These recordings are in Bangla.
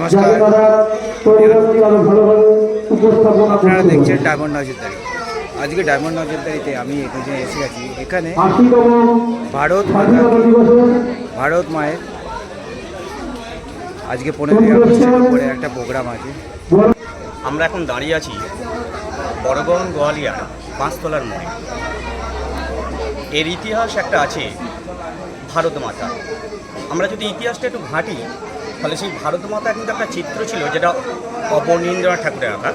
নমস্কার, আপনারা দেখছেন ডায়মন্ড নজরদারি। আজকে ডায়মন্ড নজরদারিতে আমি এখানে এসে গেছি। এখানে ভারত মায়ের আজকে 15ই আগস্টের উপরে একটা প্রোগ্রাম আছে। আমরা এখন দাঁড়িয়ে আছি বড়গন গোয়ালিয়ার পাঁচতলার মোড়ে। এর ইতিহাস একটা আছে ভারত মাতা। আমরা যদি ইতিহাসটা একটু ঘাঁটি তাহলে সেই ভারত মাতা কিন্তু একটা চিত্র ছিল যেটা অবনীন্দ্রনাথ ঠাকুরের আঁকা,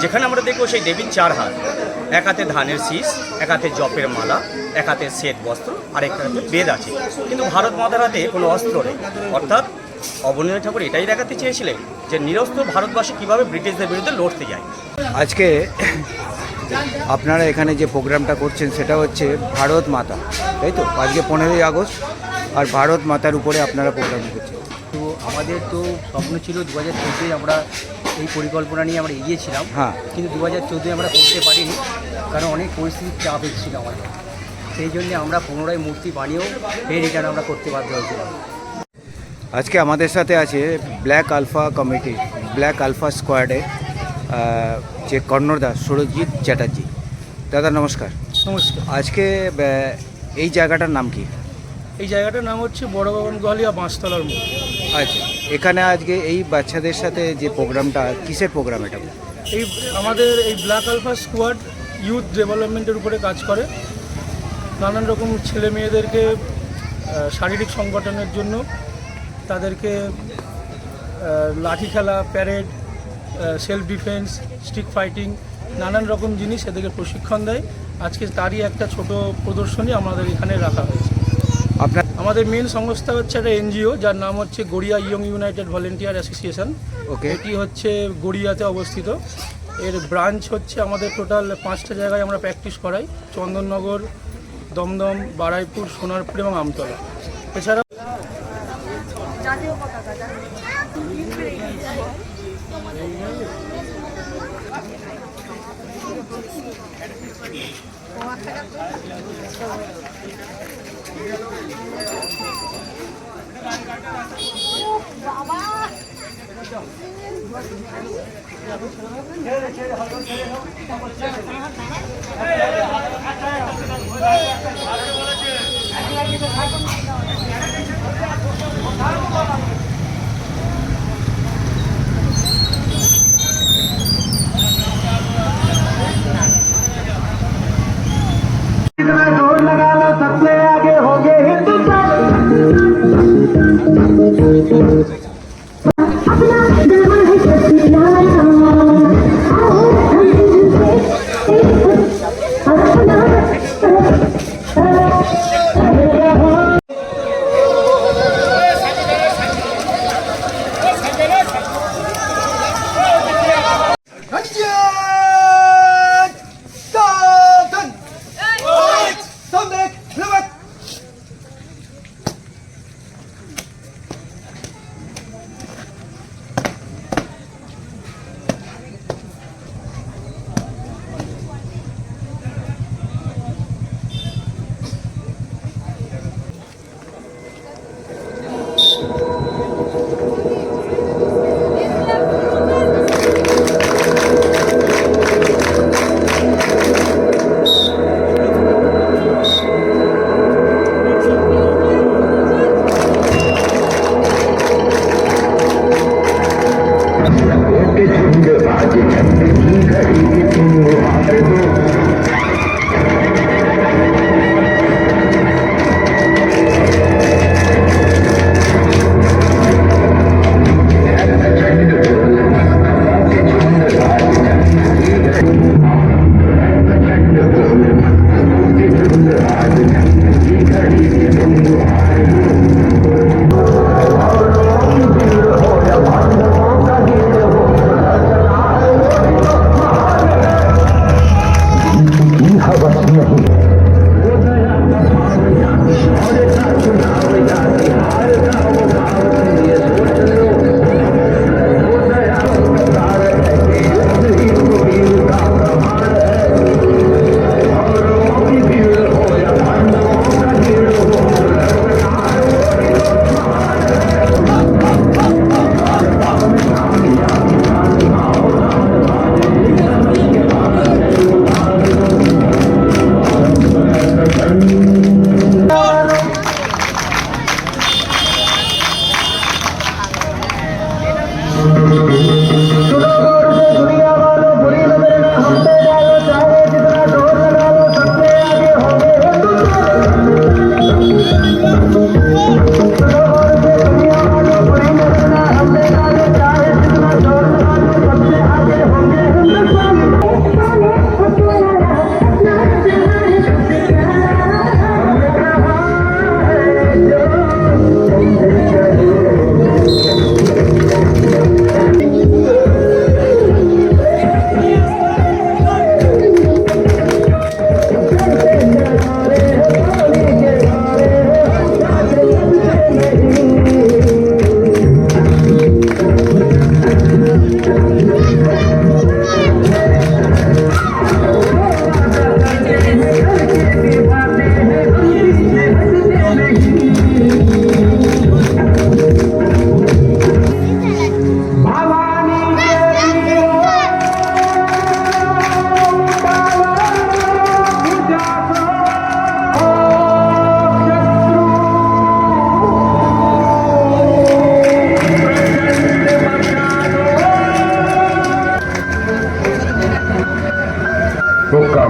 যেখানে আমরা দেখবো সেই দেবীর চার হাত, এক হাতে ধানের শীষ, এক হাতে জপের মালা, এক হাতে শ্বেত বস্ত্র, আর এক হাতে বেদ আছে। কিন্তু ভারত মাতার হাতে কোনো অস্ত্র নেই। অর্থাৎ অবনীন্দ্রনাথ ঠাকুর এটাই দেখাতে চেয়েছিলেন যে নিরস্ত্র ভারতবাসী কীভাবে ব্রিটিশদের বিরুদ্ধে লড়তে যায়। আজকে আপনারা এখানে যে প্রোগ্রামটা করছেন সেটা হচ্ছে ভারত মাতা, তাই তো? আজকে 15ই আগস্ট আর ভারত মাতার উপরে আপনারা প্রোগ্রাম করছেন। তো আমাদের তো স্বপ্ন ছিল 2014 আমরা এই পরিকল্পনা নিয়ে আমরা এগিয়েছিলাম। হ্যাঁ, কিন্তু 2014 আমরা করতে পারিনি, কারণ অনেক পরিস্থিতির চাপ এসেছিল আমাদের। সেই জন্য আমরা পুনরায় মূর্তি বানিয়েও ফের রিটার্ন আমরা করতে বাধ্য হয়েছিলাম। আজকে আমাদের সাথে আছে black alpha committee, black alpha স্কোয়াডে যে কর্ণধার সুরজিৎ চ্যাটার্জি। দাদা নমস্কার। নমস্কার। আজকে এই জায়গাটার নাম কি? এই জায়গাটার নাম হচ্ছে বড়গন গোয়ালিয়া পাঁচতলার মোড়। আচ্ছা, এখানে আজকে এই বাচ্চাদের সাথে যে প্রোগ্রামটা, কিসের প্রোগ্রাম এটা? এই আমাদের এই ব্ল্যাক আলফা স্কোয়াড ইউথ ডেভেলপমেন্টের উপরে কাজ করে। নানান রকম ছেলে মেয়েদেরকে শারীরিক সংগঠনের জন্য তাদেরকে লাঠি খেলা, parade, self defence, stick fighting, নানান রকম জিনিস এদেরকে প্রশিক্ষণ দেয়। আজকে তারই একটা ছোট প্রদর্শনী আমাদের এখানে রাখা হয়েছে। আমাদের মেন সংস্থা হচ্ছে একটা এনজিও, যার নাম হচ্ছে Garia young united volunteer association. Okay, এটি হচ্ছে গড়িয়াতে অবস্থিত। এর ব্রাঞ্চ হচ্ছে আমাদের টোটাল 5টা জায়গায় আমরা প্র্যাকটিস করাই: চন্দননগর, দমদম, বারাইপুর, সোনারপুর এবং আমতলা। এছাড়া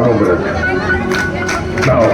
Congress. Now.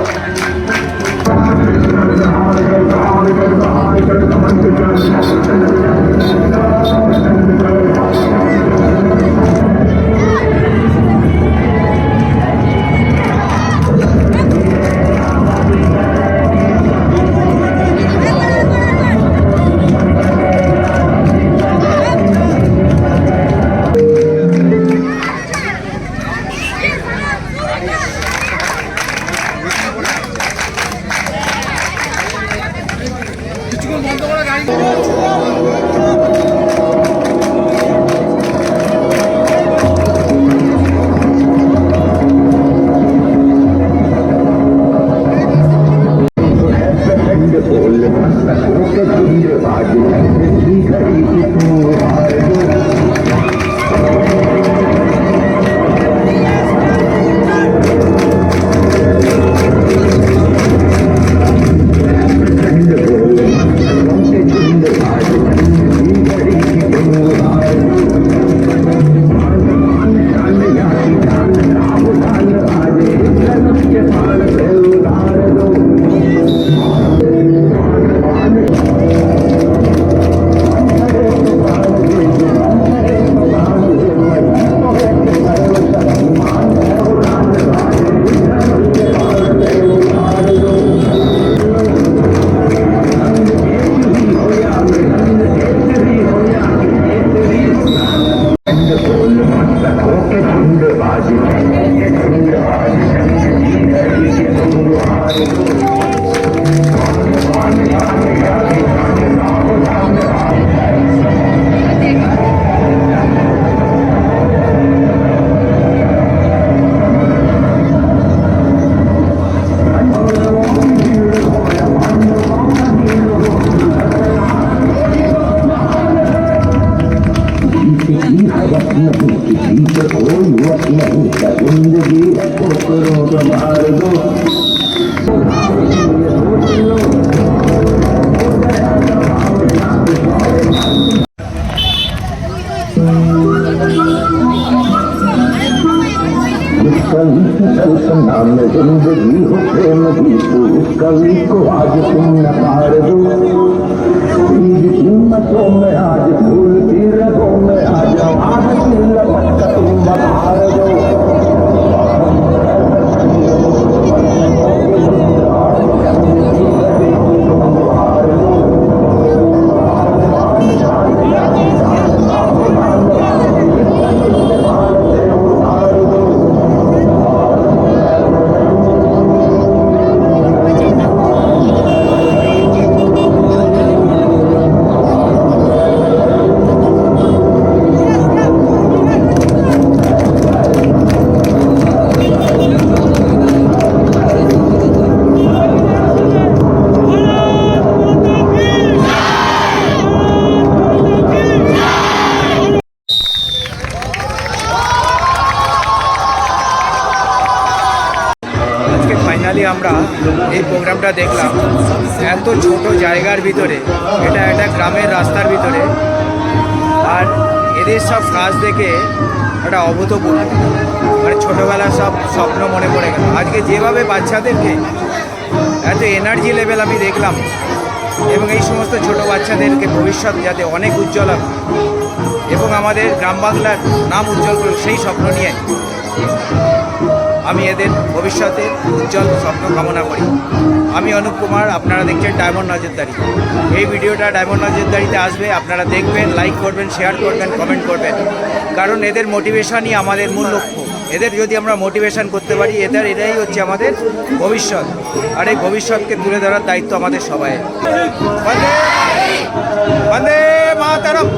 नाम जिंदगी हो प्रेम की तो उस कवि को आज तुम नकार दो कीमतों में आज फूल की रगों में आ जाओ आज की लपट का तुम बहार दो ফাইনালি আমরা এই প্রোগ্রামটা দেখলাম এত ছোট জায়গার ভিতরে, এটা একটা গ্রামের রাস্তার ভিতরে, আর এদের সব কাজ দেখে একটা অভূতপূর্ব মানে ছোটোবেলার সব স্বপ্ন মনে পড়ে গেল। আজকে যেভাবে বাচ্চাদেরকে এত এনার্জি লেভেল আমি দেখলাম, এবং এই সমস্ত ছোট বাচ্চাদেরকে ভবিষ্যৎ যাতে অনেক উজ্জ্বল হবে এবং আমাদের গ্রাম বাংলার নাম উজ্জ্বল করুক সেই স্বপ্ন নিয়ে আমি এদের ভবিষ্যতে উজ্জ্বল স্বপ্ন কামনা করি। আমি অনুপ কুমার, আপনারা দেখছেন ডায়মন্ড নজরদারি। এই ভিডিওটা ডায়মন্ড নজরদারিতে আসবে, আপনারা দেখবেন, লাইক করবেন, শেয়ার করবেন, কমেন্ট করবেন, কারণ এদের মোটিভেশনই আমাদের মূল লক্ষ্য। এদের যদি আমরা মোটিভেশন করতে পারি, এটাই হচ্ছে আমাদের ভবিষ্যৎ, আর এই ভবিষ্যৎকে তুলে ধরার দায়িত্ব আমাদের সবাই। বন্দে মাতরম।